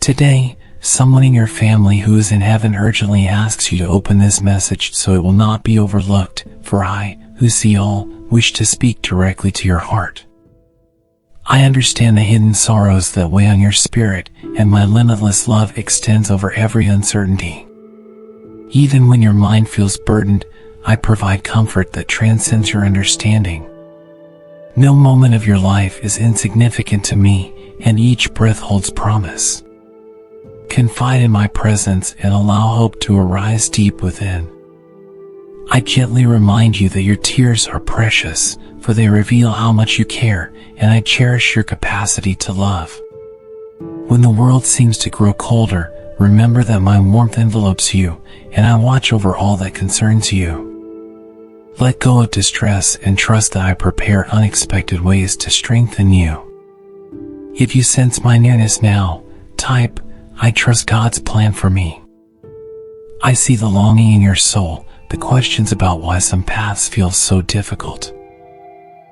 Today, someone in your family who is in heaven urgently asks you to open this message so it will not be overlooked, for I, who see all, wish to speak directly to your heart. I understand the hidden sorrows that weigh on your spirit, and my limitless love extends over every uncertainty. Even when your mind feels burdened, I provide comfort that transcends your understanding. No moment of your life is insignificant to me, and each breath holds promise. Confide in my presence and allow hope to arise deep within. I gently remind you that your tears are precious, for they reveal how much you care, and I cherish your capacity to love. When the world seems to grow colder, remember that my warmth envelopes you, and I watch over all that concerns you. Let go of distress and trust that I prepare unexpected ways to strengthen you. If you sense my nearness now, type, I trust God's plan for me. I see the longing in your soul, the questions about why some paths feel so difficult.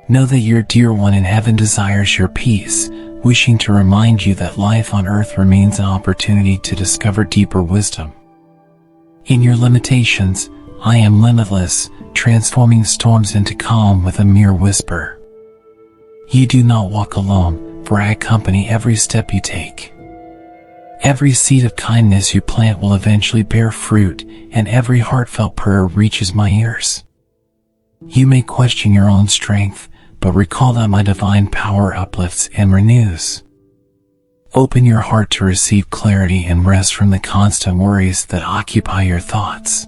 Know that your dear one in heaven desires your peace, wishing to remind you that life on earth remains an opportunity to discover deeper wisdom. In your limitations, I am limitless, transforming storms into calm with a mere whisper. You do not walk alone, for I accompany every step you take. Every seed of kindness you plant will eventually bear fruit, and every heartfelt prayer reaches my ears. You may question your own strength, but recall that my divine power uplifts and renews. Open your heart to receive clarity and rest from the constant worries that occupy your thoughts.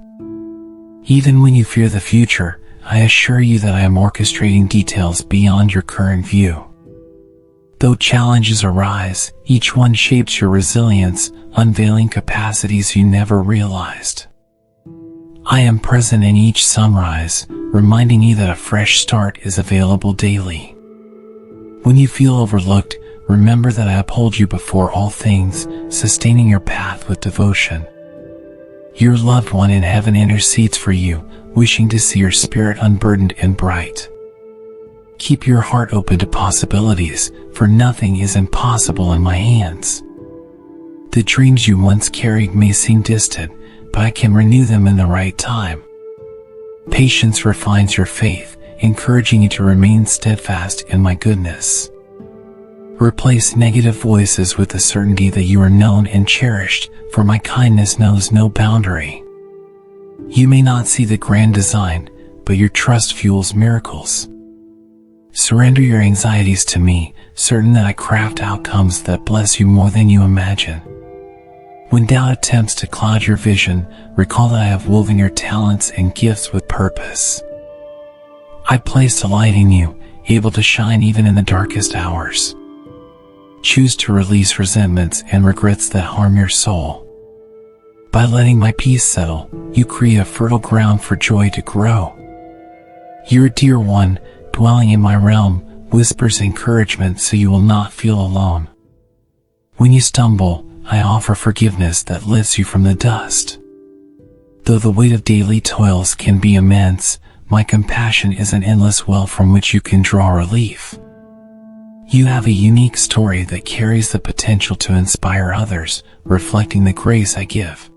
Even when you fear the future, I assure you that I am orchestrating details beyond your current view. Though challenges arise, each one shapes your resilience, unveiling capacities you never realized. I am present in each sunrise, reminding you that a fresh start is available daily. When you feel overlooked, remember that I uphold you before all things, sustaining your path with devotion. Your loved one in heaven intercedes for you, wishing to see your spirit unburdened and bright. Keep your heart open to possibilities, for nothing is impossible in my hands. The dreams you once carried may seem distant, but I can renew them in the right time. Patience refines your faith, encouraging you to remain steadfast in my goodness. Replace negative voices with the certainty that you are known and cherished, for my kindness knows no boundary. You may not see the grand design, but your trust fuels miracles. Surrender your anxieties to me, certain that I craft outcomes that bless you more than you imagine. When doubt attempts to cloud your vision, recall that I have woven your talents and gifts with purpose. I place a light in you, able to shine even in the darkest hours. Choose to release resentments and regrets that harm your soul. By letting my peace settle, you create a fertile ground for joy to grow. Your dear one, dwelling in my realm, whispers encouragement so you will not feel alone. When you stumble, I offer forgiveness that lifts you from the dust. Though the weight of daily toils can be immense, my compassion is an endless well from which you can draw relief. You have a unique story that carries the potential to inspire others, reflecting the grace I give.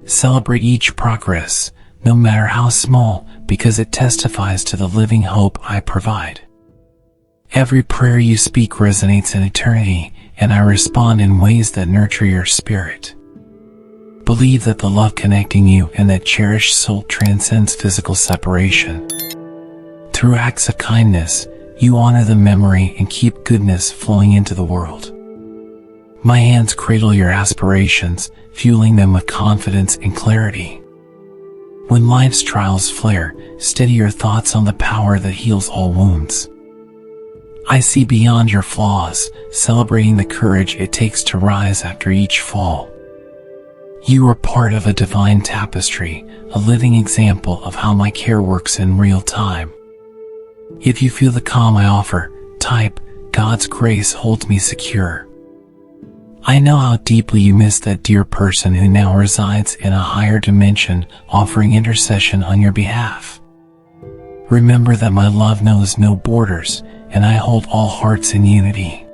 Celebrate each progress, no matter how small, because it testifies to the living hope I provide. Every prayer you speak resonates in eternity, and I respond in ways that nurture your spirit. Believe that the love connecting you and that cherished soul transcends physical separation. Through acts of kindness, you honor the memory and keep goodness flowing into the world. My hands cradle your aspirations, fueling them with confidence and clarity. When life's trials flare, steady your thoughts on the power that heals all wounds. I see beyond your flaws, celebrating the courage it takes to rise after each fall. You are part of a divine tapestry, a living example of how my care works in real time. If you feel the calm I offer, type, God's grace holds me secure. I know how deeply you miss that dear person who now resides in a higher dimension, offering intercession on your behalf. Remember that my love knows no borders, and I hold all hearts in unity.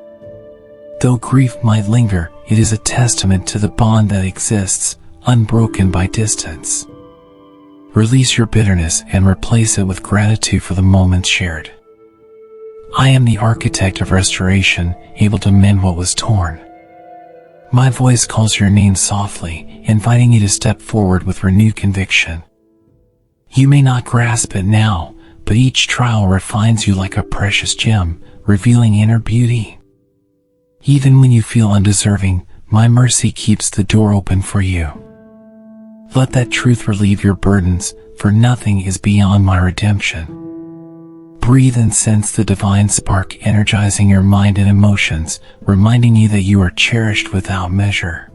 Though grief might linger, it is a testament to the bond that exists, unbroken by distance. Release your bitterness and replace it with gratitude for the moments shared. I am the architect of restoration, able to mend what was torn. My voice calls your name softly, inviting you to step forward with renewed conviction. You may not grasp it now, but each trial refines you like a precious gem, revealing inner beauty. Even when you feel undeserving, my mercy keeps the door open for you. Let that truth relieve your burdens, for nothing is beyond my redemption. Breathe and sense the divine spark energizing your mind and emotions, reminding you that you are cherished without measure.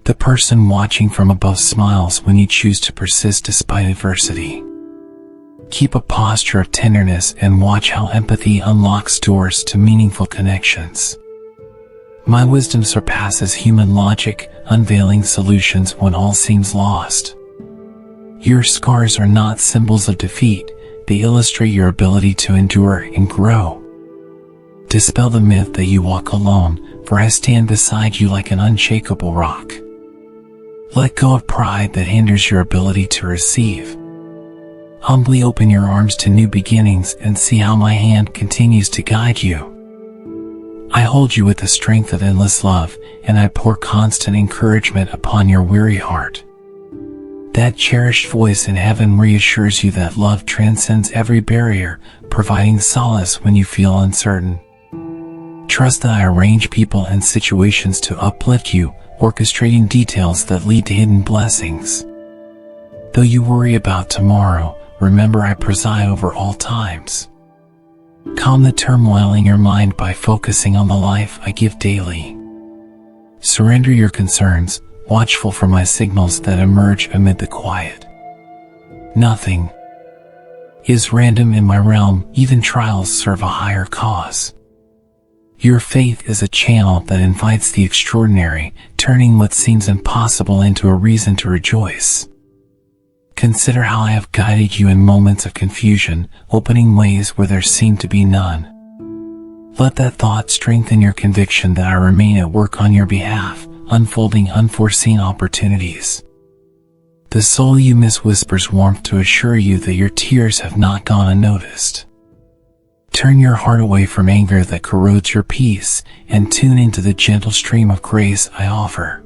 The person watching from above smiles when you choose to persist despite adversity. Keep a posture of tenderness and watch how empathy unlocks doors to meaningful connections. My wisdom surpasses human logic, unveiling solutions when all seems lost. Your scars are not symbols of defeat, they illustrate your ability to endure and grow. Dispel the myth that you walk alone, for I stand beside you like an unshakable rock. Let go of pride that hinders your ability to receive. Humbly open your arms to new beginnings and see how my hand continues to guide you. I hold you with the strength of endless love, and I pour constant encouragement upon your weary heart. That cherished voice in heaven reassures you that love transcends every barrier, providing solace when you feel uncertain. Trust that I arrange people and situations to uplift you, orchestrating details that lead to hidden blessings. Though you worry about tomorrow, remember I preside over all times. Calm the turmoil in your mind by focusing on the life I give daily. Surrender your concerns, watchful for my signals that emerge amid the quiet. Nothing is random in my realm, even trials serve a higher cause. Your faith is a channel that invites the extraordinary, turning what seems impossible into a reason to rejoice. Consider how I have guided you in moments of confusion, opening ways where there seemed to be none. Let that thought strengthen your conviction that I remain at work on your behalf, unfolding unforeseen opportunities. The soul you miss whispers warmth to assure you that your tears have not gone unnoticed. Turn your heart away from anger that corrodes your peace, and tune into the gentle stream of grace I offer.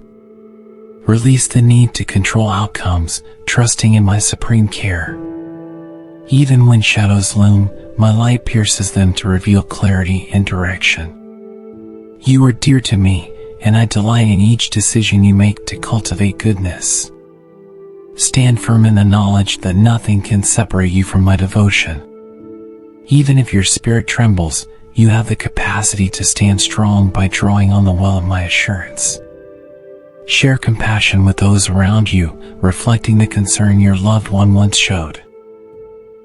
Release the need to control outcomes, trusting in my supreme care. Even when shadows loom, my light pierces them to reveal clarity and direction. You are dear to me, and I delight in each decision you make to cultivate goodness. Stand firm in the knowledge that nothing can separate you from my devotion. Even if your spirit trembles, you have the capacity to stand strong by drawing on the well of my assurance. Share compassion with those around you, reflecting the concern your loved one once showed.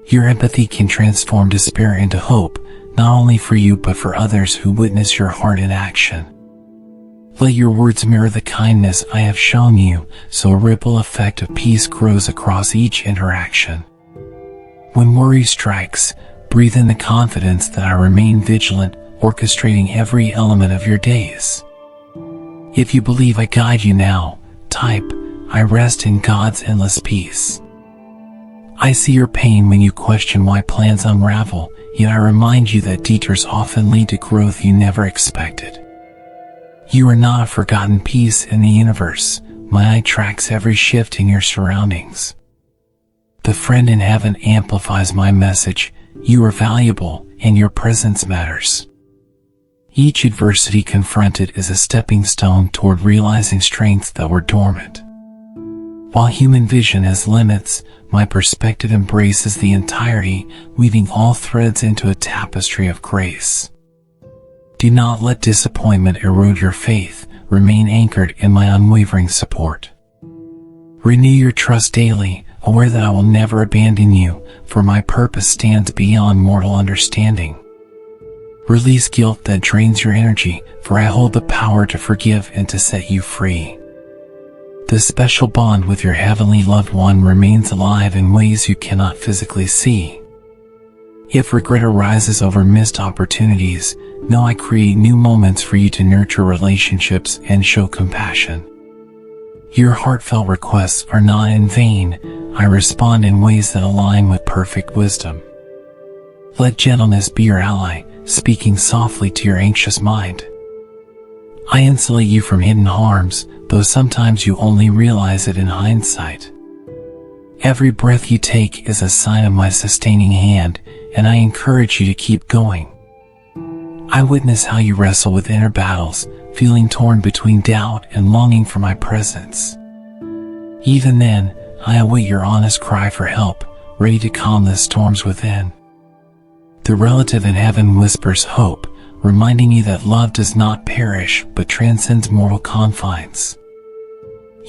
Your empathy can transform despair into hope, not only for you but for others who witness your heart in action. Let your words mirror the kindness I have shown you, so a ripple effect of peace grows across each interaction. When worry strikes, breathe in the confidence that I remain vigilant, orchestrating every element of your days. If you believe I guide you now, type, I rest in God's endless peace. I see your pain when you question why plans unravel, yet I remind you that detours often lead to growth you never expected. You are not a forgotten piece in the universe. My eye tracks every shift in your surroundings. The friend in heaven amplifies my message. You are valuable, and your presence matters. Each adversity confronted is a stepping stone toward realizing strengths that were dormant. While human vision has limits, my perspective embraces the entirety, weaving all threads into a tapestry of grace. Do not let disappointment erode your faith. Remain anchored in my unwavering support. Renew your trust daily, aware that I will never abandon you, for my purpose stands beyond mortal understanding. Release guilt that drains your energy, for I hold the power to forgive and to set you free. The special bond with your heavenly loved one remains alive in ways you cannot physically see. If regret arises over missed opportunities, know I create new moments for you to nurture relationships and show compassion. Your heartfelt requests are not in vain. I respond in ways that align with perfect wisdom. Let gentleness be your ally, speaking softly to your anxious mind. I insulate you from hidden harms, though sometimes you only realize it in hindsight. Every breath you take is a sign of my sustaining hand, and I encourage you to keep going. I witness how you wrestle with inner battles, feeling torn between doubt and longing for my presence. Even then, I await your honest cry for help, ready to calm the storms within. The relative in heaven whispers hope, reminding you that love does not perish but transcends mortal confines.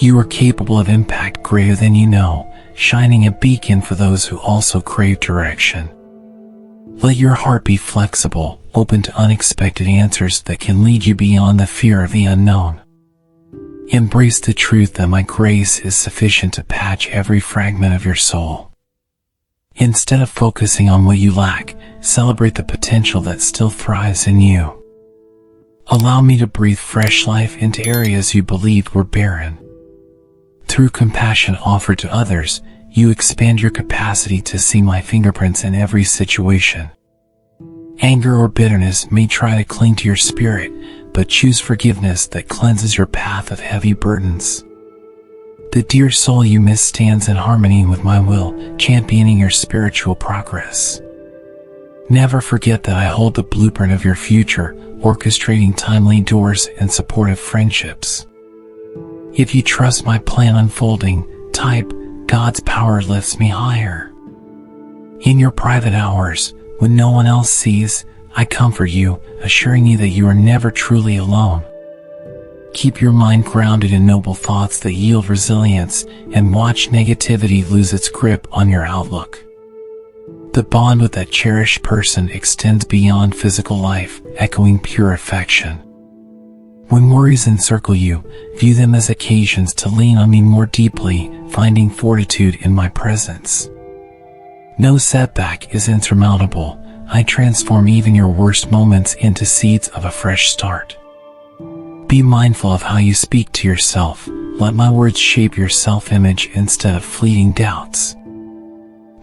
You are capable of impact greater than you know, shining a beacon for those who also crave direction. Let your heart be flexible, open to unexpected answers that can lead you beyond the fear of the unknown. Embrace the truth that my grace is sufficient to patch every fragment of your soul. Instead of focusing on what you lack, celebrate the potential that still thrives in you. Allow me to breathe fresh life into areas you believed were barren. Through compassion offered to others, you expand your capacity to see my fingerprints in every situation. Anger or bitterness may try to cling to your spirit, but choose forgiveness that cleanses your path of heavy burdens. The dear soul you miss stands in harmony with my will, championing your spiritual progress. Never forget that I hold the blueprint of your future, orchestrating timely doors and supportive friendships. If you trust my plan unfolding, type, God's power lifts me higher. In your private hours, when no one else sees, I comfort you, assuring you that you are never truly alone. Keep your mind grounded in noble thoughts that yield resilience, and watch negativity lose its grip on your outlook. The bond with that cherished person extends beyond physical life, echoing pure affection. When worries encircle you, view them as occasions to lean on me more deeply, finding fortitude in my presence. No setback is insurmountable. I transform even your worst moments into seeds of a fresh start. Be mindful of how you speak to yourself. Let my words shape your self-image instead of fleeting doubts.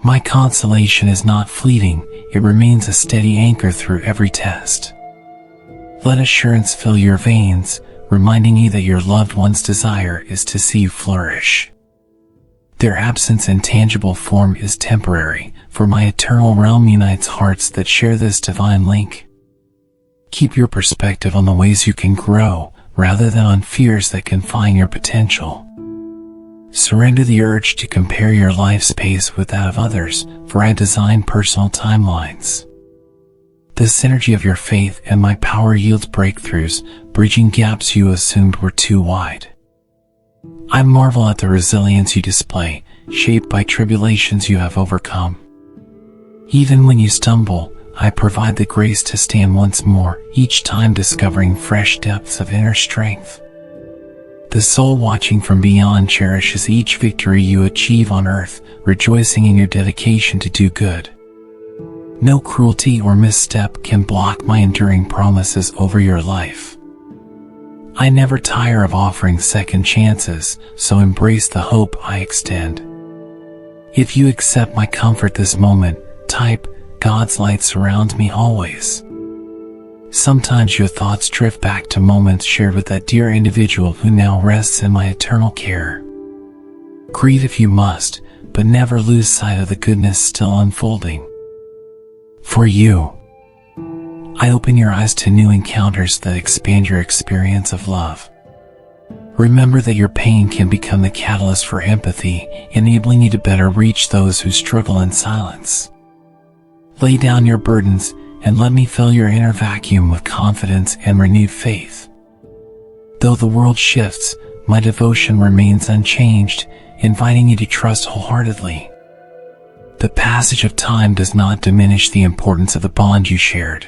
My consolation is not fleeting, it remains a steady anchor through every test. Let assurance fill your veins, reminding you that your loved one's desire is to see you flourish. Their absence in tangible form is temporary, for my eternal realm unites hearts that share this divine link. Keep your perspective on the ways you can grow, rather than on fears that confine your potential. Surrender the urge to compare your life's pace with that of others, for I design personal timelines. The synergy of your faith and my power yields breakthroughs, bridging gaps you assumed were too wide. I marvel at the resilience you display, shaped by tribulations you have overcome. Even when you stumble, I provide the grace to stand once more, each time discovering fresh depths of inner strength. The soul watching from beyond cherishes each victory you achieve on earth, rejoicing in your dedication to do good. No cruelty or misstep can block my enduring promises over your life. I never tire of offering second chances, so embrace the hope I extend. If you accept my comfort this moment, type, God's light surrounds me always. Sometimes your thoughts drift back to moments shared with that dear individual who now rests in my eternal care. Grieve if you must, but never lose sight of the goodness still unfolding. For you, I open your eyes to new encounters that expand your experience of love. Remember that your pain can become the catalyst for empathy, enabling you to better reach those who struggle in silence. Lay down your burdens, and let me fill your inner vacuum with confidence and renewed faith. Though the world shifts, my devotion remains unchanged, inviting you to trust wholeheartedly. The passage of time does not diminish the importance of the bond you shared.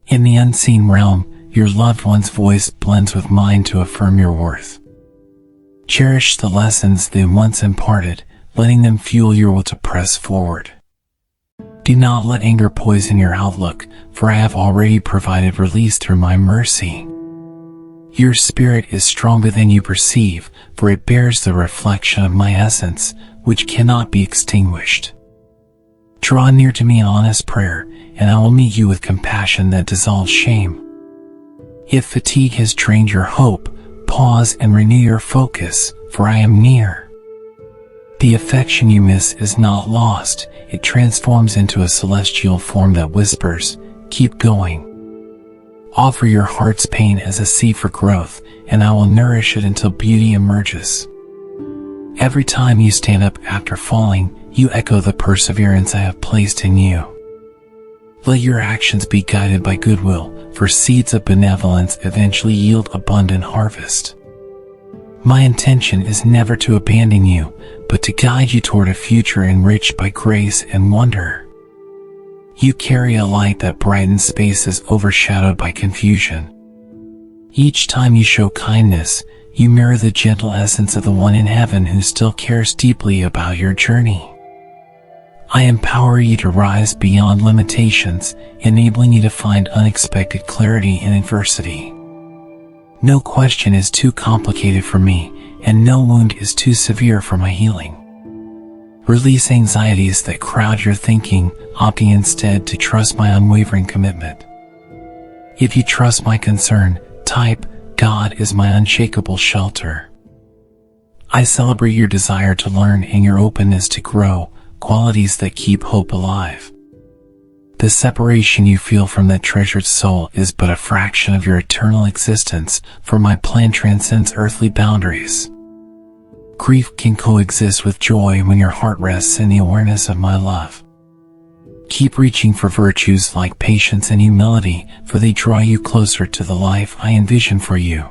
In the unseen realm, your loved one's voice blends with mine to affirm your worth. Cherish the lessons they once imparted, letting them fuel your will to press forward. Do not let anger poison your outlook, for I have already provided release through my mercy. Your spirit is stronger than you perceive, for it bears the reflection of my essence, which cannot be extinguished. Draw near to me in honest prayer, and I will meet you with compassion that dissolves shame. If fatigue has drained your hope, pause and renew your focus, for I am near. The affection you miss is not lost, it transforms into a celestial form that whispers, "Keep going." Offer your heart's pain as a seed for growth, and I will nourish it until beauty emerges. Every time you stand up after falling, you echo the perseverance I have placed in you. Let your actions be guided by goodwill, for seeds of benevolence eventually yield abundant harvest. My intention is never to abandon you, but to guide you toward a future enriched by grace and wonder. You carry a light that brightens spaces overshadowed by confusion. Each time you show kindness, you mirror the gentle essence of the one in heaven who still cares deeply about your journey. I empower you to rise beyond limitations, enabling you to find unexpected clarity in adversity. No question is too complicated for me, and no wound is too severe for my healing. Release anxieties that crowd your thinking, opting instead to trust my unwavering commitment. If you trust my concern, type, "God is my unshakable shelter." I celebrate your desire to learn and your openness to grow, qualities that keep hope alive. The separation you feel from that treasured soul is but a fraction of your eternal existence, for my plan transcends earthly boundaries. Grief can coexist with joy when your heart rests in the awareness of my love. Keep reaching for virtues like patience and humility, for they draw you closer to the life I envision for you.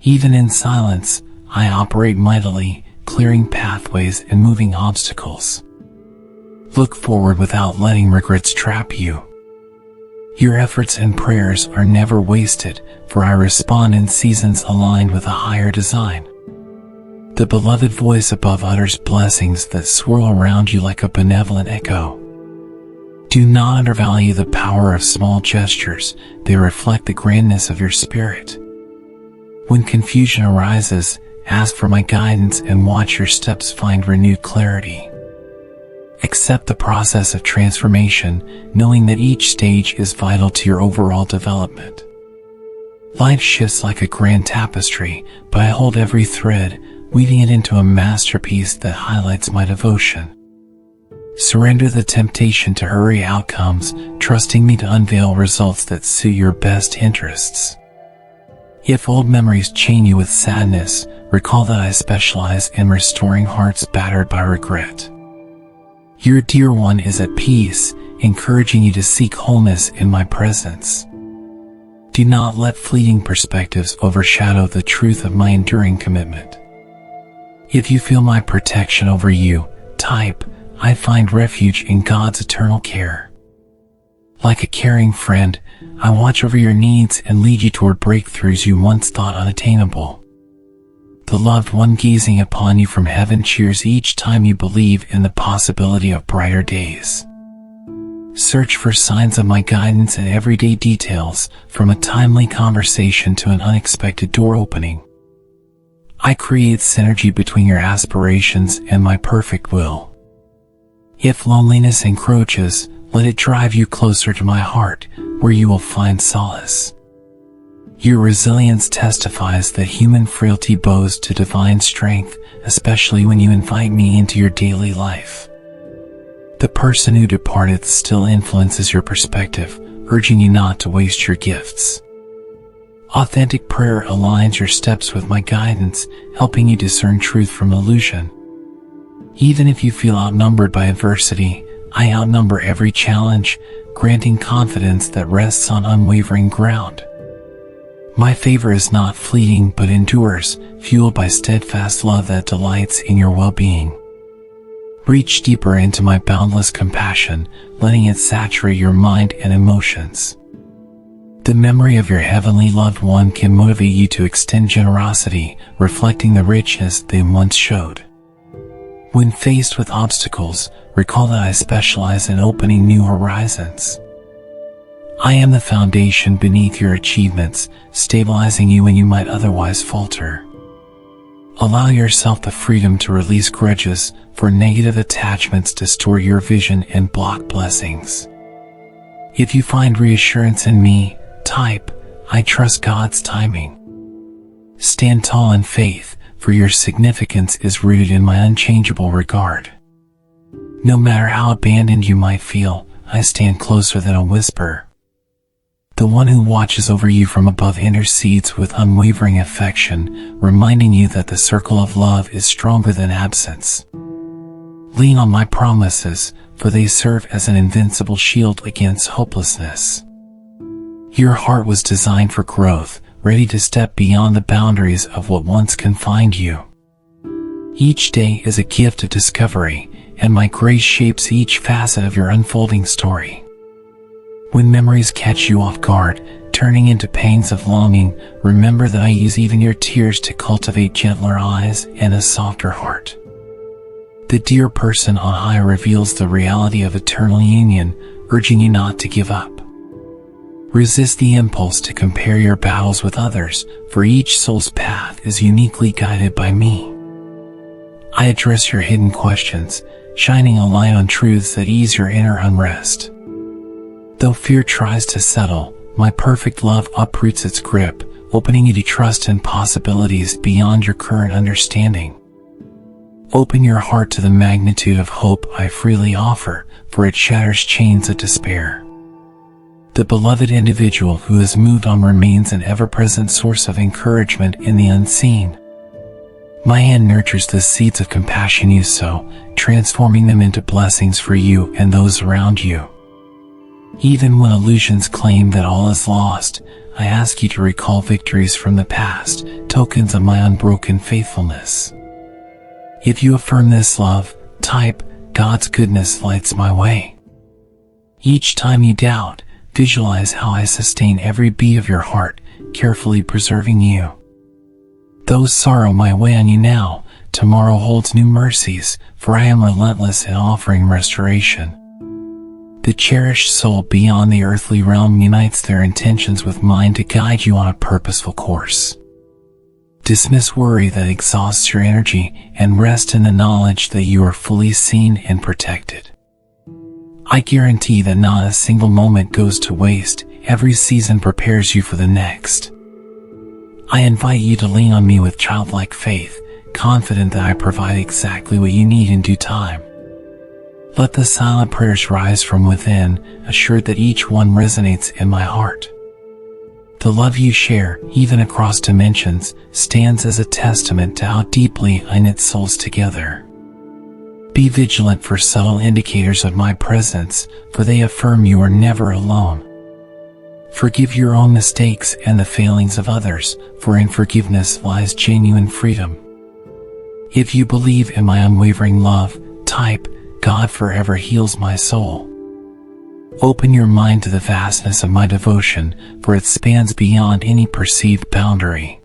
Even in silence, I operate mightily, clearing pathways and moving obstacles. Look forward without letting regrets trap you. Your efforts and prayers are never wasted, for I respond in seasons aligned with a higher design. The beloved voice above utters blessings that swirl around you like a benevolent echo. Do not undervalue the power of small gestures, they reflect the grandness of your spirit. When confusion arises, ask for my guidance and watch your steps find renewed clarity. Accept the process of transformation, knowing that each stage is vital to your overall development. Life shifts like a grand tapestry, but I hold every thread, weaving it into a masterpiece that highlights my devotion. Surrender the temptation to hurry outcomes, trusting me to unveil results that suit your best interests. If old memories chain you with sadness, recall that I specialize in restoring hearts battered by regret. Your dear one is at peace, encouraging you to seek wholeness in my presence. Do not let fleeting perspectives overshadow the truth of my enduring commitment. If you feel my protection over you, type, "I find refuge in God's eternal care." Like a caring friend, I watch over your needs and lead you toward breakthroughs you once thought unattainable. The loved one gazing upon you from heaven cheers each time you believe in the possibility of brighter days. Search for signs of my guidance in everyday details, from a timely conversation to an unexpected door opening. I create synergy between your aspirations and my perfect will. If loneliness encroaches, let it drive you closer to my heart, where you will find solace. Your resilience testifies that human frailty bows to divine strength, especially when you invite me into your daily life. The person who departed still influences your perspective, urging you not to waste your gifts. Authentic prayer aligns your steps with my guidance, helping you discern truth from illusion. Even if you feel outnumbered by adversity, I outnumber every challenge, granting confidence that rests on unwavering ground. My favor is not fleeting but endures, fueled by steadfast love that delights in your well-being. Reach deeper into my boundless compassion, letting it saturate your mind and emotions. The memory of your heavenly loved one can motivate you to extend generosity, reflecting the richness they once showed. When faced with obstacles, recall that I specialize in opening new horizons. I am the foundation beneath your achievements, stabilizing you when you might otherwise falter. Allow yourself the freedom to release grudges, for negative attachments distort your vision and block blessings. If you find reassurance in me, type, I trust God's timing. Stand tall in faith, for your significance is rooted in my unchangeable regard. No matter how abandoned you might feel, I stand closer than a whisper. The one who watches over you from above intercedes with unwavering affection, reminding you that the circle of love is stronger than absence. Lean on my promises, for they serve as an invincible shield against hopelessness. Your heart was designed for growth, ready to step beyond the boundaries of what once confined you. Each day is a gift of discovery, and my grace shapes each facet of your unfolding story. When memories catch you off guard, turning into pangs of longing, remember that I use even your tears to cultivate gentler eyes and a softer heart. The dear person on high reveals the reality of eternal union, urging you not to give up. Resist the impulse to compare your battles with others, for each soul's path is uniquely guided by me. I address your hidden questions, shining a light on truths that ease your inner unrest. Though fear tries to settle, my perfect love uproots its grip, opening you to trust and possibilities beyond your current understanding. Open your heart to the magnitude of hope I freely offer, for it shatters chains of despair. The beloved individual who has moved on remains an ever-present source of encouragement in the unseen. My hand nurtures the seeds of compassion you sow, transforming them into blessings for you and those around you. Even when illusions claim that all is lost, I ask you to recall victories from the past, tokens of my unbroken faithfulness. If you affirm this love, type, God's goodness lights my way. Each time you doubt, visualize how I sustain every beat of your heart, carefully preserving you. Though sorrow might weigh on you now, tomorrow holds new mercies, for I am relentless in offering restoration. The cherished soul beyond the earthly realm unites their intentions with mine to guide you on a purposeful course. Dismiss worry that exhausts your energy and rest in the knowledge that you are fully seen and protected. I guarantee that not a single moment goes to waste. Every season prepares you for the next. I invite you to lean on me with childlike faith, confident that I provide exactly what you need in due time. Let the silent prayers rise from within, assured that each one resonates in my heart. The love you share, even across dimensions, stands as a testament to how deeply I knit souls together. Be vigilant for subtle indicators of my presence, for they affirm you are never alone. Forgive your own mistakes and the failings of others, for in forgiveness lies genuine freedom. If you believe in my unwavering love, type, God forever heals my soul. Open your mind to the vastness of my devotion, for it spans beyond any perceived boundary.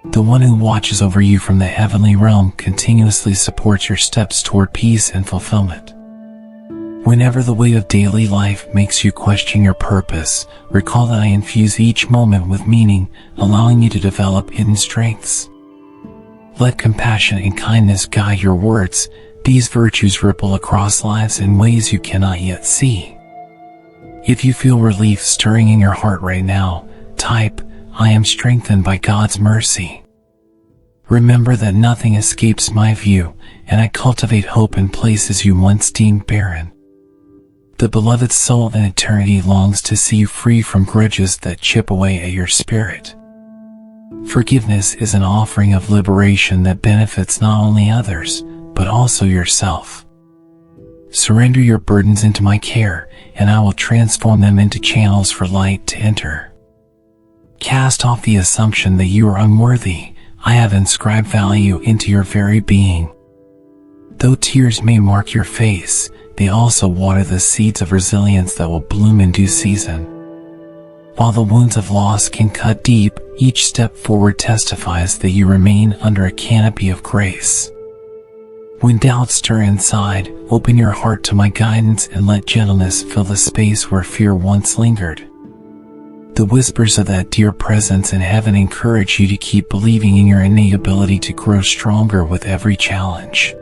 The one who watches over you from the heavenly realm continuously supports your steps toward peace and fulfillment. Whenever the weight of daily life makes you question your purpose, recall that I infuse each moment with meaning, allowing you to develop hidden strengths. Let compassion and kindness guide your words. These virtues ripple across lives in ways you cannot yet see. If you feel relief stirring in your heart right now, type, I am strengthened by God's mercy. Remember that nothing escapes my view, and I cultivate hope in places you once deemed barren. The beloved soul in eternity longs to see you free from grudges that chip away at your spirit. Forgiveness is an offering of liberation that benefits not only others, but also yourself. Surrender your burdens into my care, and I will transform them into channels for light to enter. Cast off the assumption that you are unworthy. I have inscribed value into your very being. Though tears may mark your face, they also water the seeds of resilience that will bloom in due season. While the wounds of loss can cut deep, each step forward testifies that you remain under a canopy of grace. When doubts stir inside, open your heart to my guidance and let gentleness fill the space where fear once lingered. The whispers of that dear presence in heaven encourage you to keep believing in your innate ability to grow stronger with every challenge.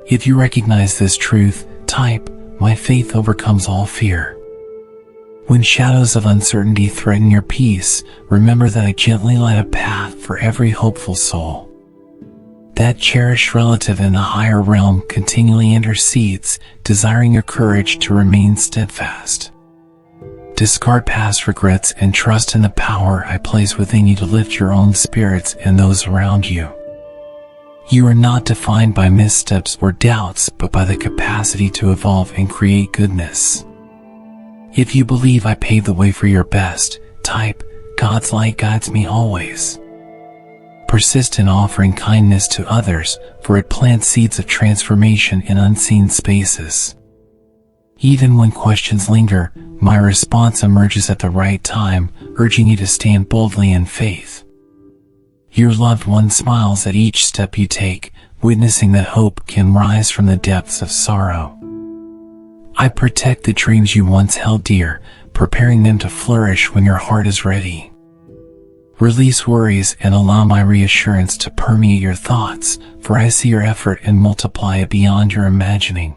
If you recognize this truth, type, "My faith overcomes all fear." When shadows of uncertainty threaten your peace, remember that I gently light a path for every hopeful soul. That cherished relative in the higher realm continually intercedes, desiring your courage to remain steadfast. Discard past regrets and trust in the power I place within you to lift your own spirits and those around you. You are not defined by missteps or doubts, but by the capacity to evolve and create goodness. If you believe I paved the way for your best, type, "God's light guides me always." Persist in offering kindness to others, for it plants seeds of transformation in unseen spaces. Even when questions linger, my response emerges at the right time, urging you to stand boldly in faith. Your loved one smiles at each step you take, witnessing that hope can rise from the depths of sorrow. I protect the dreams you once held dear, preparing them to flourish when your heart is ready. Release worries and allow my reassurance to permeate your thoughts, for I see your effort and multiply it beyond your imagining.